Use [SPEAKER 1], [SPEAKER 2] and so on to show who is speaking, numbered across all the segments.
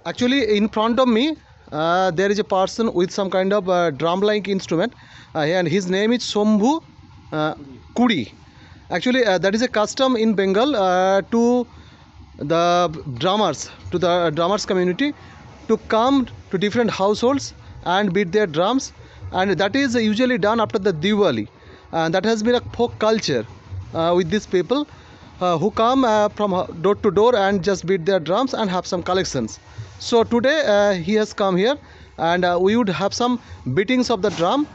[SPEAKER 1] Actually, in front of me, there is a person with some kind of drum-like instrument, and his name is Shambhu Kudi. Actually, that is a custom in Bengal to the drummers community to come to different households and beat their drums, and that is usually done after the Diwali, and that has been a folk culture with these people who come from door to door and just beat their drums and have some collections. So today he has come here, and we would have some beatings of the drum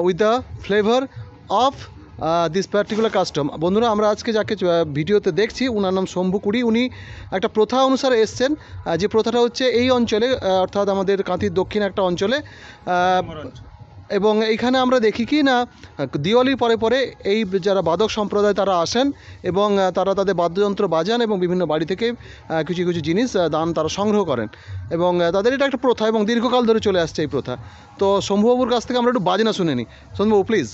[SPEAKER 1] with the flavor of this particular custom. বন্ধুরা, আমরা আজকে যাকে ভিডিওতে দেখছি ওনার নাম শম্ভু কুড়ি। উনি একটা প্রথা অনুসারে এসছেন, যে প্রথাটা হচ্ছে এই অঞ্চলে, অর্থাৎ আমাদের কাঁথির দক্ষিণ একটা অঞ্চলে, এবং এইখানে আমরা দেখি কি না দিওয়ালির পরে পরে এই যারা বাদক সম্প্রদায় তারা আসেন এবং তারা তাদের বাদ্যযন্ত্র বাজান এবং বিভিন্ন বাড়ি থেকে কিছু কিছু জিনিস দান তারা সংগ্রহ করেন, এবং তাদের এটা একটা প্রথা এবং দীর্ঘকাল ধরে চলে আসছে এই প্রথা। তো শম্ভুবাবুর কাছ থেকে আমরা একটু বাজনা শুনে নিই। শম্ভুবাবু, প্লিজ।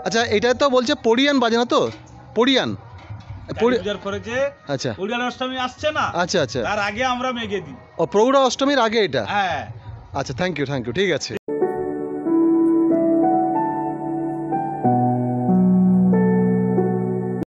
[SPEAKER 1] আচ্ছা, এটা তো বলছে পড়িয়ান বাজনা, তো পড়িয়ান
[SPEAKER 2] করেছে।
[SPEAKER 1] আচ্ছা,
[SPEAKER 2] পড়িয়ান অষ্টমী আসছে না?
[SPEAKER 1] আচ্ছা আচ্ছা,
[SPEAKER 2] তার আগে আমরা মেঘে দিই।
[SPEAKER 1] ও প্রৌঢ় অষ্টমীর আগে এটা?
[SPEAKER 2] হ্যাঁ।
[SPEAKER 1] আচ্ছা, থ্যাংক ইউ, ঠিক আছে।